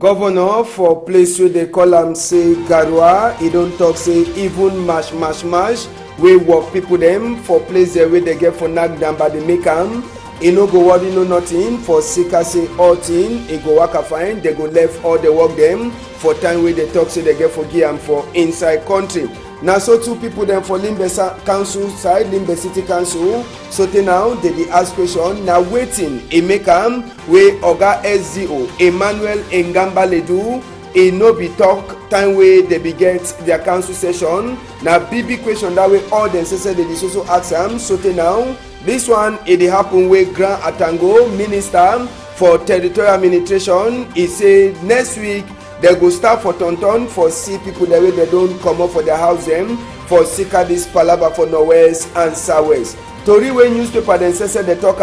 governor for place where they call am say Garwa. He don't talk say even mash wey work people them for place there where they get for knack down by the make am. He no go worry no nothing for sika say all thing. He go waka fine. They go left all the work them for time where they talk say they get for give am for inside country. Now so two people then for Limbe Council side, Limbe City Council. So now they ask question. Now waiting a make am wey Oga SDO Emmanuel Engambale do. E no be talk time wey they be get their council session. Now big question that way all them say they also ask am. So now this one it happen with Grand Atango Minister for Territorial Administration. He say next week they go start for Tonton for see people the way they don't come up for their house them for sika this palava for Northwest and Southwest. Tori wey newspaper then say they talk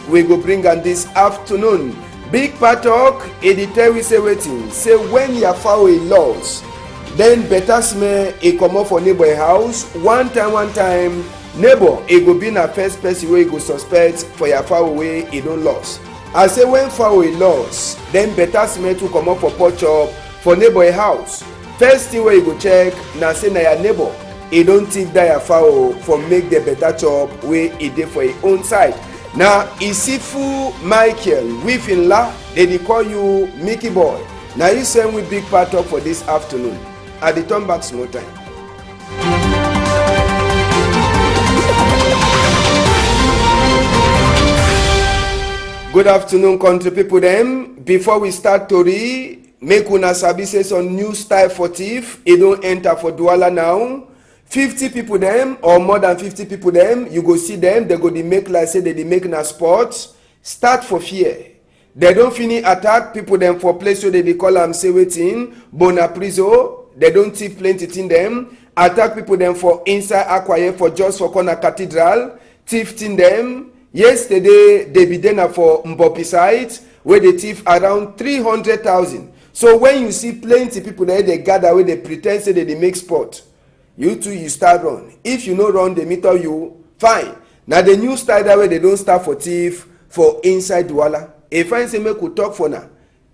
we go bring am this afternoon. Big part talk it tell we say waiting. Say when you follow a laws, then better smell e come up for neighbor house. One time neighbor e go be na first person wey go suspect for your far away e don lost. I say when far away lost, then better smell to come up for pork chop for neighbor house. First thing wey you go check na say na your neighbor e don think that your fowl for make the better chop wey e dey for your own side. Now Isifu Michael Wifinla they call you Mickey Boy. Now you send with big part talk for this afternoon. At the turn back small time. Good afternoon, country people them. Before we start tori, make una sabi say some new style for thief. It don't enter for Douala now. 50 people them or more than 50 people them, you go see them, they go dey make like say they make na sports. Start for fear. They don't finish attack people them for place where they call them say waiting, bona priso. They don't thief plenty thing them. Attack people them for inside Aquaye for just for corner cathedral. Thief thing them. Yesterday they be there for Mbopi site where they thief around 300,000. So when you see plenty people there, they gather where they pretend say they make sport. You too, you start run. If you no run, they meter you, fine. Now the new style that way they don't start for thief for inside Douala. If I say make we talk for now,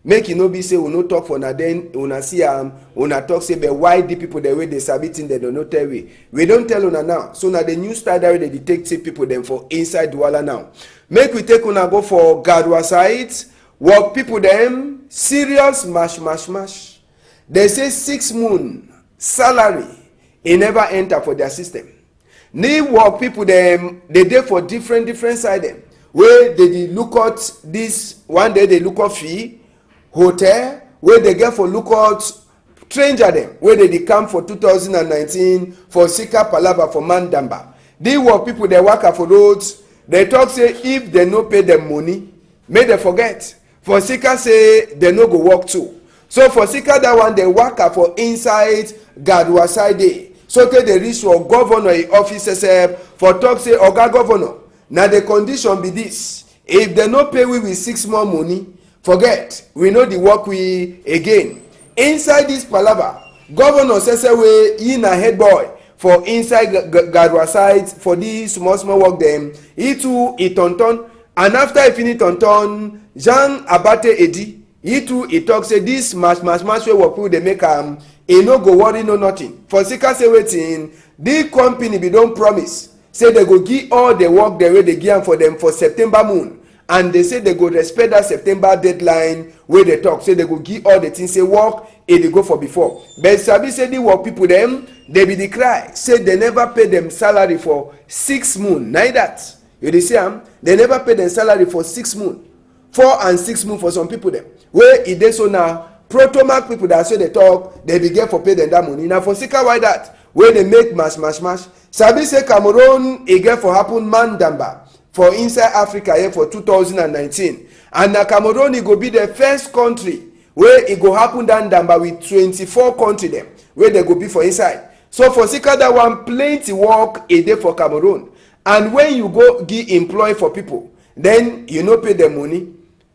make you no be say we no talk for now, then una see una talk say but why the people the way they submitting they don't know tell we don't tell una now. So now the new style that way they detective people them for inside Douala now. Make we take una go for Gadwa side, work people them serious mash. They say 6 months salary. It never enter for their system. Need work people them they dey for different side them. Where they look at this one day they look at fee, hotel, where they get for look at stranger them, where they come for 2019 for Sika Palava for Mandamba. They work people they work for roads, they talk say if they no pay them money, may they forget. For Sika say they no go work too. So for Sika that one they work for inside Gadwa side day. So take the reach for governor office for talk say oga governor. Now the condition be this. If they no pay we with 6 more money, forget. We know the work we again. Inside this palava, governor says we in a head boy for inside Gadwa side for this small work them. He too he tonton and after he finish tonton, Jean Abate Edi. He too he talk say this mash way work people they make e no go worry no nothing. For Sika say waiting, the company be don't promise. Say they go give all the work the way they give for them for September moon. And they say they go respect that September deadline where they talk. Say they go give all the things say work they go for before. But Sabi say the work people them, they be the cry. Say they never pay them salary for 6 months. Neither that. You see they never pay them salary for 6 months. 4 and 6 months for some people them. Where it is so now. Protomark people that say they talk, they begin for pay them that money. Now for Sika why that? Where they make mash. Sabi say Cameroon again for happen Mandamba for inside Africa here for 2019. And now Cameroon it go be the first country where it go happen Dandamba with 24 country them where they go be for inside. So for Sika that one plenty work a day for Cameroon. And when you go give employ for people, then you no pay them money.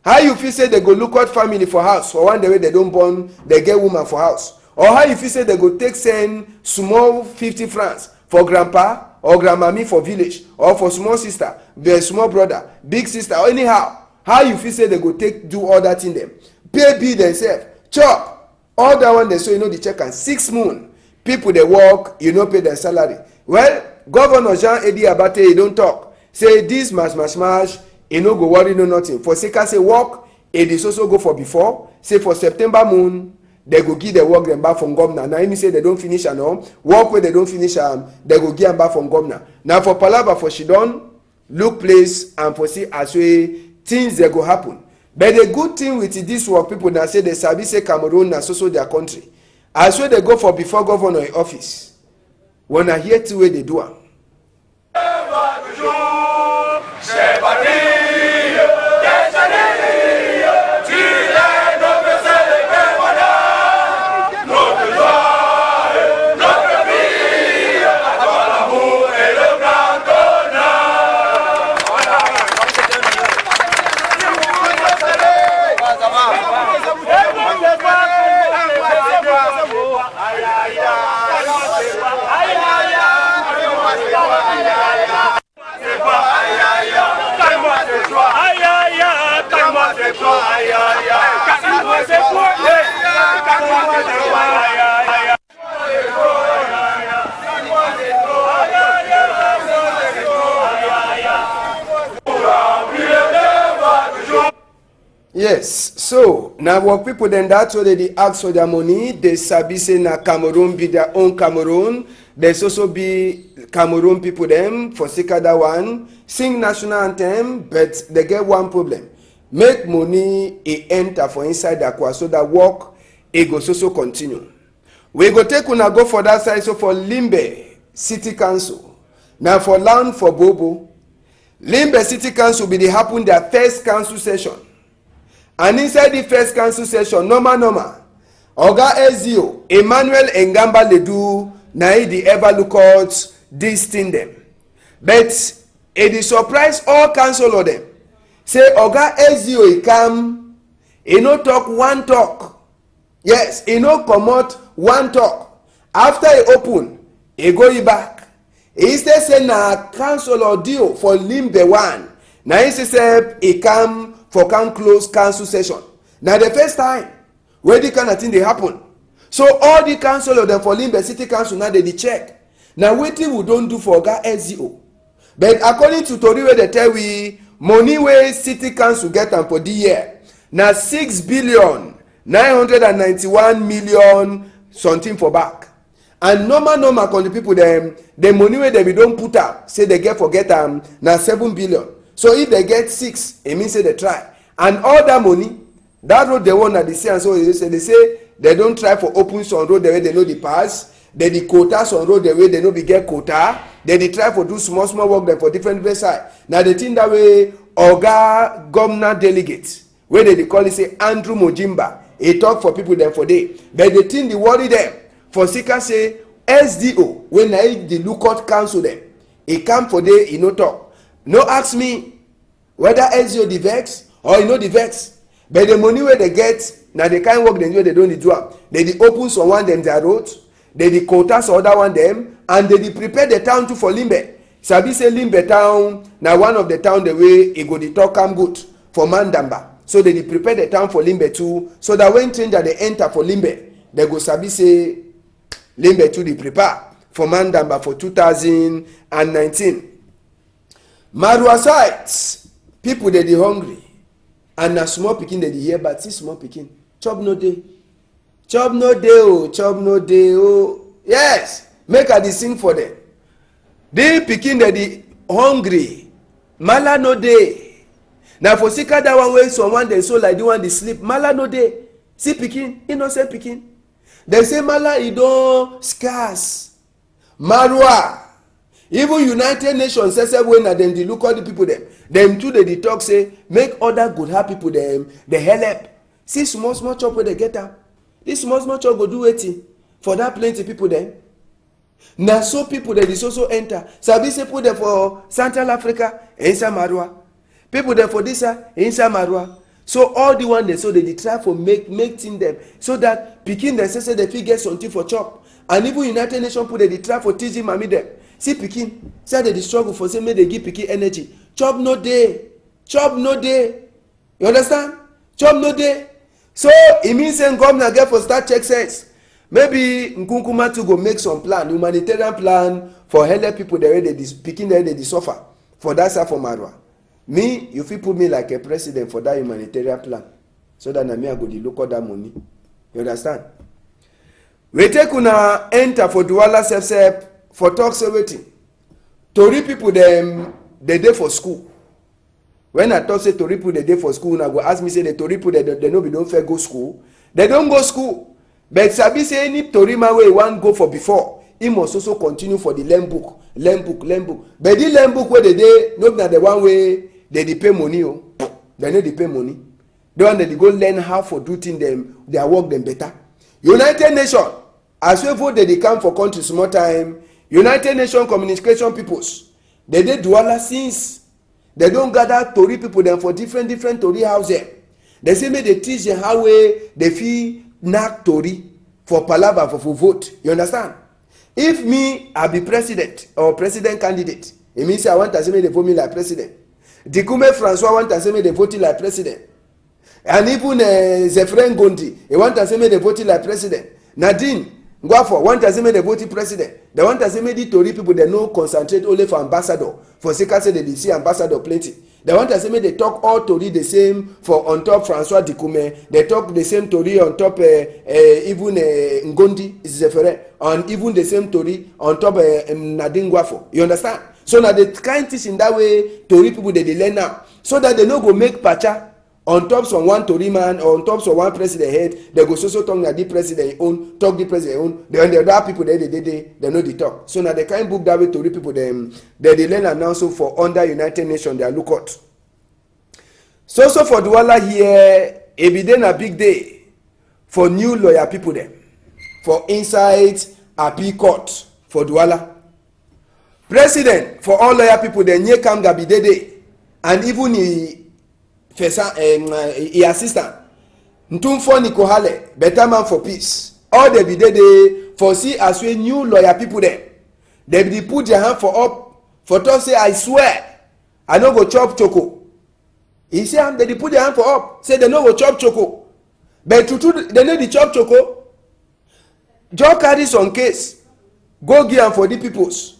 How you feel say they go look out family for house for one day way they don't born they get woman for house, or how you feel say they go take send small 50 francs for grandpa or grandmammy for village or for small sister, their small brother, big sister or anyhow. How you feel say they go take do all that in them, pay bill themselves, chop. All that one they so you know the check and 6 months. People they work, you know pay their salary. Well, Governor Jean Edi Abate, he don't talk. Say this mash, he no go worry no nothing. For Sika say work, it is also go for before. Say for September moon, they go give the work them back from governor. Now me say they don't finish and all. Work where they don't finish they go give them back from governor. Now for Palava for she done, look place and for see as way things they go happen. But the good thing with this work, people now say they sabi say Cameroon na so their country. As way they go for before governor in office. When I hear two way they do am. Yes, so now what people then that's why they ask for their money, they sabi say na Cameroon be their own Cameroon. There's also be Cameroon people them for sika that one sing national anthem, but they get one problem. Make money e enter for inside the aqua so that work it go so continue. We go take una go for that side so for Limbe City Council. Now for land for Bobo, Limbe City Council be the happen their first council session. And inside the first council session, normal, Oga Ezio, Emmanuel Engamba Ledu, na the ever look out this thing them. But it is surprise all council of them. Say Oga Ezio he come, he no talk one talk. Yes, he no comot one talk. After he open, he go back. He still say na council or deal for Limbe one. Na he say he come for can close council session. Now the first time where the kind of thing they happen. So all the council of them for Limbe City Council now they check. Now wetin we don't do for Oga SGO. But according to Tori where they tell we money where City Council get am for the year. Now 6,991,000,000 something for back. And normal on the people them the money where they don't put up say they get forget now 7 billion. So if they get 6, it means say they try. And all that money, that road they want at the sea, and so they say they don't try for open some road the way they know the pass. They the quotas on road the way they know we get quota. They try for do small work there for different side. Now they think that way Oga governor delegates, where they call it say Andrew Mojimba, he talk for people there for day. But they think the worry them for Sika say SDO when I the lookout council them. He come for day, he no talk. No ask me whether SEO the vex or you know the vex. But the money where they get, now they can't work they don't need to. They the open some one them their roads, they the quotas other one them, and they the prepare the town to for Limbe. Sabi say Limbe town, now one of the town the way it go the talk come good for Mandamba. So they the prepare the town for Limbe too, so that when stranger they enter for Limbe, they go Sabi say Limbe too they prepare for Mandamba for 2019. Marua sites, people they hungry, and na small pikin they hear, but see small pikin. Chop no day, oh. Yes, make a sing for them. They pikin they hungry, mala no day. Now for sika that one way someone they so like the one they sleep, mala no day. See pikin, innocent pikin. They say mala it don't scarce. Marua. Even United Nations says when them they look at the people them too they talk say make other good happy people them they help. See small chop where they get up. This small chop go do waiting for that plenty people them. Now so people that is also enter. Sabi say people there for Central Africa in Samarua. People there for this in Samarua. So all the one they so they try for make thing them so that pikin they say they fit get something for chop. And even United Nations people they try for teaching mommy them. See pikin, say they struggle for say make they give pikin energy. Chop no day. You understand? Chop no day. So it means saying governor get for start check sense. Maybe Nkunkuma to go make some plan, humanitarian plan for help people the way they picking the way they suffer for that side for Marwa. Me, you fit put me like a president for that humanitarian plan, so that na me I go dey look all that money. You understand? We take una enter for Douala self for talk say wetin. Tori people dem they dey for school. When I talk say Tori people they dey for school, una go ask me say the Tori people they no be don fair go school. They don't go school. But sabi say any Tori man wey wan go for before, he must also continue for the learn book. But the learn book where they dey, no na the one way they dey pay money o. They no dey pay money. The one that they go learn how for do things them, their work them better. United Nations, as we vote they come for country small time. United Nations communication peoples, they dey Douala since they don't gather Tori people them for different Tori houses. They say make they teach them how way they feel knack Tori for palava for vote. You understand? If me I be president or president candidate, it means I want to say me they vote me like president. Dikume Francois want to say me they vote like president. And even Zefren Gondi, he want to say me they vote like president. Nadine Ngwafo want to say me they vote president. They want to say me the Tori people they no concentrate only for ambassador. For sake say they see ambassador plenty. They want to say me they talk all Tori the same for on top Francois Dikume. They talk the same Tori on top even Ngondi Zefren, and even the same Tori on top Nadine Ngwafo. You understand? So now the kind things in that way Tori people they learn now, so that they no go make pacha on top of one Tori man or on top of one president head. They go so talk na the president own, talk the president own. Then the other people they know the talk. So now the kind book that way Tori people they learn and now so for under United Nations they look out. So for Douala here, it be then a big day for new lawyer people them for inside appeal court for Douala. President for all lawyer people then nye kam gabi dede, and even he assistant Ntumfo Nikohale, better man for peace. All they be dede for see as we new lawyer people them. They be put their hand for up for talk say I swear I no go chop choco. He say they put their hand for up, say they no go chop choco. But they know the chop choco. Just carry some case, go give am for the peoples.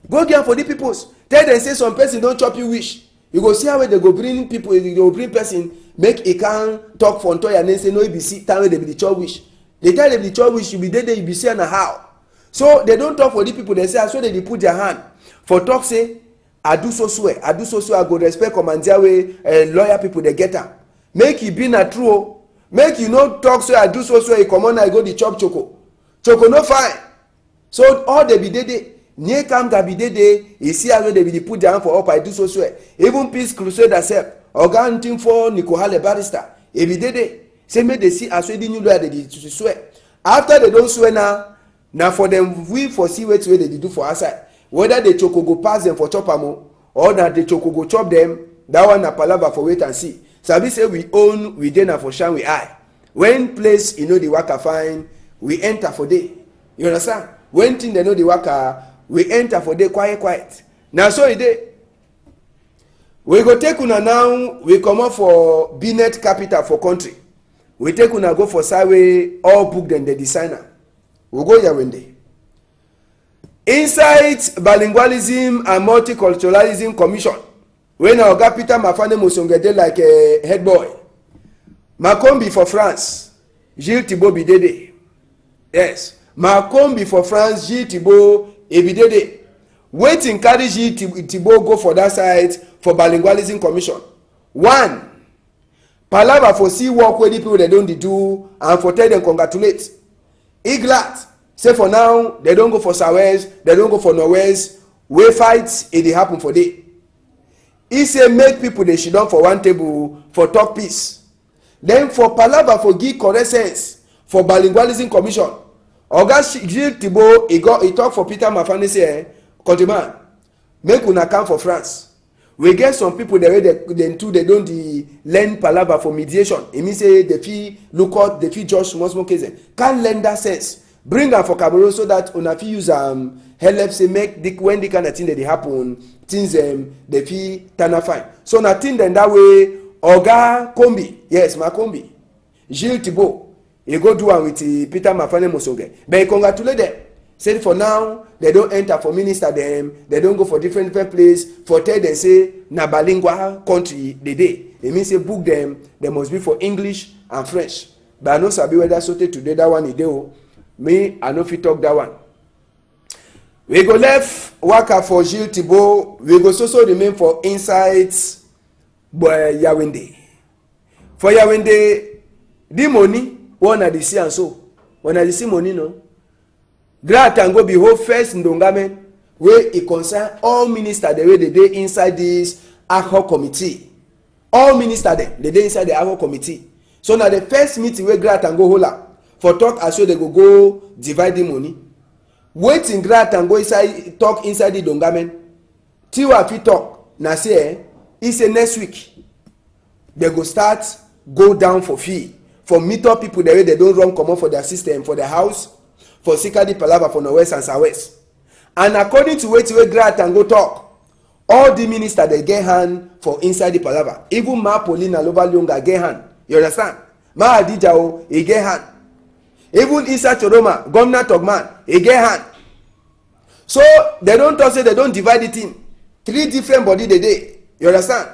Go give am for the peoples. Tell them say some person don't chop you wish. You go see how they go bring people, they go bring person, make a can talk for Antoya and then say no you be see time they be the chop wish. They tell them the chop wish you be there you be see and how. So they don't talk for the people, they say so they put their hand for talk say I do so swear I go respect commandia way lawyer people they get am. Make e be na true. Make you no talk say I do so swear come on I go the chop choco. Choco no fine. So all they be dede. Nye kam gabi dede, you see how they be put down for up, I do so swear. Even Peace Crusade herself, Organ Ntumfo Nikohale barrister, every dede, say me they see as we new lawyer they to swear. After they don't swear now for them we foresee what way they do for outside. Whether the choco go pass them for chopamo or that the choco go chop them, that one na palava for wait and see. Sabi say we own, we dey na for shine we eye. When place you know the worker fine, we enter for day. You understand? When thing they know the worker, we enter for day quiet. Now so it dey. We go take una now, we come up for Binet capital for country. We take una go for Sawe, all book them the designer. We go Yawende. Inside Bilingualism and Multiculturalism Commission, when our guy Peter Mafane Musongede like a head boy. Macombi for France, Gilles Thibault Bidede. Yes, Macombi for France, Gilles Thibault Ebidede. Waiting carry Gilles Thibault go for that side for Bilingualism Commission. One, palava for see work where the people they don't do and for tell them congratulate. Iglat. Say for now, they don't go for Sawes, they don't go for Norwes. We fights, it happen for day. He say make people they sit down for one table for talk peace. Then for palava for give correct sense for Bilingualism Commission. Oga Gilles Thibault he talk for Peter Mafane say, countryman, make una come for France. We get some people they don't learn palava for mediation. It means say they feel look out, they feel judge small cases. Can't learn that sense. Bring am for Cameroon so that una fit use help say make when the kind of thing that they happen, things they fit turn fine. So na thing then that way Oga Kombi, yes, my Kombi. Gilles Thibault, he go do one with Peter Mafane Mosoge. But he congratulate them. Said for now, they don't enter for minister them, they don't go for different places. For tell them say, na bilingual country they dey. It means say book them, they must be for English and French. But I no sabi whether so today that one is there. Me, I no fit talk that one. We go left waka for Gilles Thibault. We go so remain for inside Yawende. For Yawende, the money, one at the sea and so. One at the sea money no. Grant and go behold first ndongame where it concern all ministers the way they dey inside this ad hoc committee. All ministers they dey inside the ad hoc committee. So now the first meeting where Grant and go hold up for talk as well they go divide the money. Waiting Grant and go inside talk inside the dongame. Tiwa fit talk na say he say next week they go start go down for fee for meet up people the way they don't run comot for their system for their house. For Sikadi Palava for Northwest and Southwest. And according to way Grant and go talk, all the ministers they get hand for inside the Palava. Even Ma Paulina Lovalunga get hand. You understand? Ma Adijao, he get hand. Even Isa Choroma, Governor Togman, he get hand. So they don't talk say they don't divide it in. 3 different body they dey. You understand?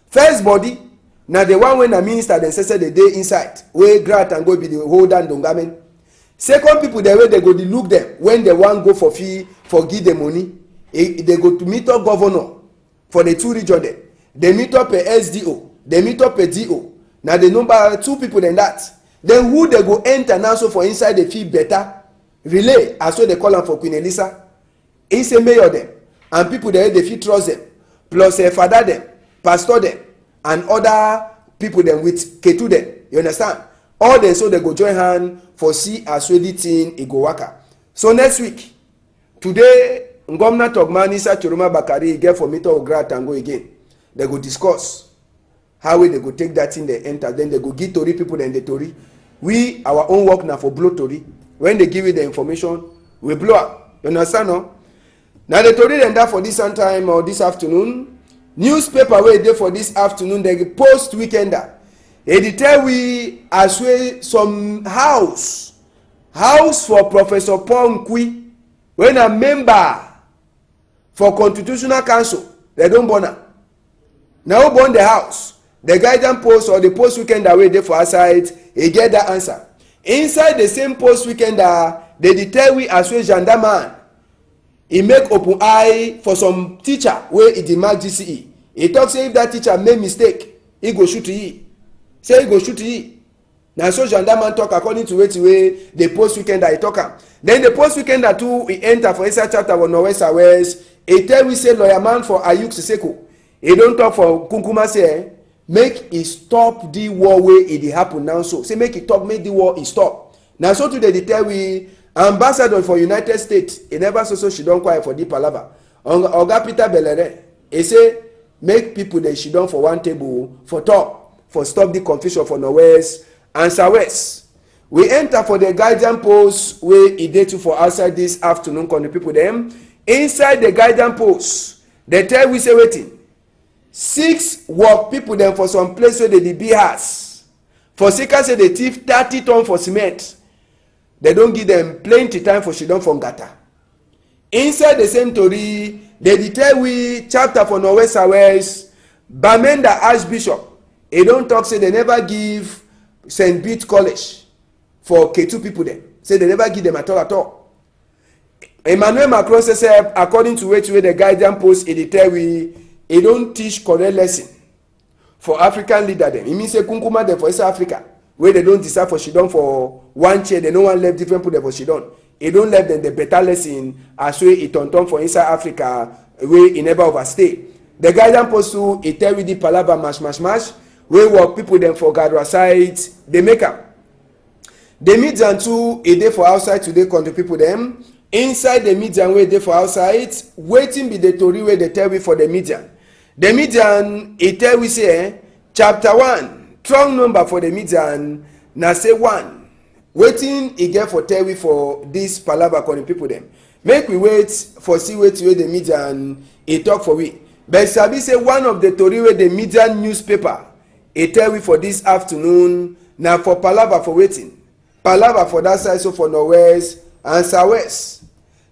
First body, now the one when the minister then say they dey inside. Where Grant and go be the holder and dongamen. Second people the way they go to look them when they want go for fee for give the money, they go to meet up governor for the 2 region there. They meet up a SDO, they meet up a DO. Now the number 2 people than that. Then who they go enter now so for inside the fee better relay as so they call them for Queen Elisa. It's a mayor them and people there they feel trust them plus a father them, pastor them and other people them with K2 them. You understand? All them so they go join hand for see as well the thing e go waka. So next week, today, Ngomna Togman Isa Choroma Bakari get for meet of Grant and go again. They go discuss how they go take that thing they enter. Then they go give Tori people then the Tori. We our own work now for blow Tori. When they give you the information, we blow up. You understand no? Now the Tori then that for this time or this afternoon. Newspaper where they for this afternoon they post weekender. They tell we as well some house for Professor Paul Nkwi when a member for Constitutional Council they don't born her. Now born the house the guidance post or the post weekend away there for outside he get that answer inside the same post weekend they tell we as well gendarme he make open eye for some teacher where he demand GCE. He talk say if that teacher make mistake he go shoot he. Say he go shoot he. Now so gendarme talk according to way the post weekend that he talk am. Then the post weekend that too he enter for inside chapter for Northwest West. He tell we say lawyer man for Ayuk Siseko. He don't talk for Kunkuma say make he stop the war way it happen now so. Say make he talk make the war he stop. Now so today they tell we ambassador for United States he never so she don't quiet for the palava. Oga Peter Belere he say make people they she don for one table for talk. For stop the confusion for Northwest and Southwest. We enter for the guidance post where it dey to for outside this afternoon con the people them. Inside the guidance post, they tell we say waiting. 6 work people them for some place where they be house. For seekers say they thief 30 ton for cement. They don't give them plenty time for she don from gata. Inside the same story, they tell we chapter for Northwest Southwest, Bamenda Archbishop. He don't talk say they never give St. Pete College for K2 people there. Say they never give them at all. Emmanuel Macron say according to where the guidance post he tell we he don't teach correct lesson for African leader them. He means say kunkuma them for South Africa where they don't decide for Shidon for one chair. They no one left different people there for Shidon. He don't let them the better lesson as way it on for inside Africa where he never overstay. The guidance post too he tell we the palaba mash. We work people them for Gadra side, they make up. The median too, a day for outside today country people them. Inside the median way they for outside, waiting be the story where they tell we for the median. The median, it tell we say, chapter 1, strong number for the median, na say 1. Waiting it get for tell we for this palava country people them. Make we wait for see wait where the median, it talk for we. But Sabi say one of the story where the median newspaper, he tell we for this afternoon na for palava for wetin? Palava for that side, so for northwest and southwest.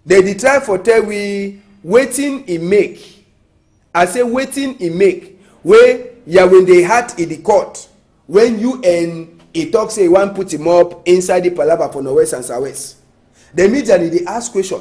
They dey try for tell we wetin e make. I say wetin e make wey Yawinde had in the court when UN e talk say e wan put him up inside the palava for northwest and southwest. The media dey ask question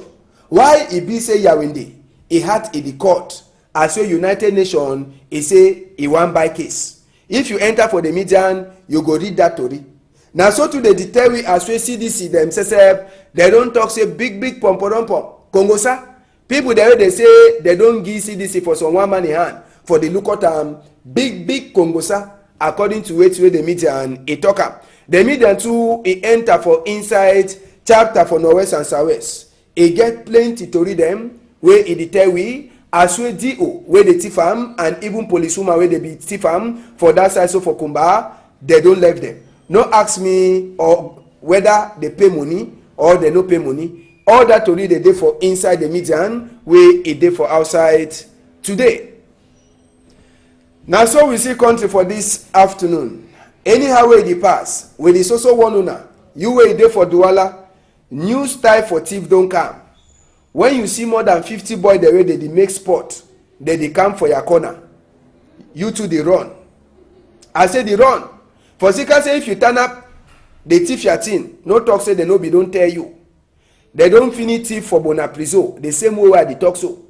why e be say Yawinde e had in the court as well United Nations e say e wan buy case. If you enter for the media, you go read that story. Na so too dey tell we as well CDC themselves they don talk say big pom Congosa people there wey dey say they don give CDC for some one man in hand for the look at big Congosa according to wetin the media and e talk am. The media too e enter for inside chapter for northwest and southwest. E get plenty tori dem wey e dey tell we as well DO wey dey thief am and even policewoman wey dey be thief am for that side, so for Kumba they don left them. No ask me or whether they pay money or they no pay money. All that tori dey for inside the media wey e dey for outside today. Na so we see country for this afternoon. Anyhow wey e dey pass, we dey so warn una, you wey dey for Douala, new style for thief don come. When you see more than 50 boys the way they dey make sport, they dey come for your corner. You too dey run. I say dey run. For sika say if you turn up, they thief your thing. No talk say they no be don tell you. They don't finish thief for Bonapriso, the same way I dey talk so.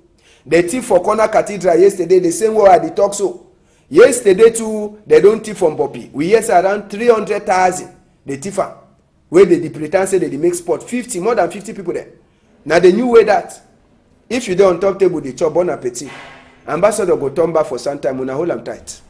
They thief for Corner Cathedral yesterday, the same way I dey talk so. Yesterday too, they don't thief from Bopi. We hear around 300,000 they thief am. Where they pretend say they make sport 50, more than 50 people there. Now the new way that if you dey on top table, they chop bon appetit. Ambassador go turn back for some time, una hold am tight.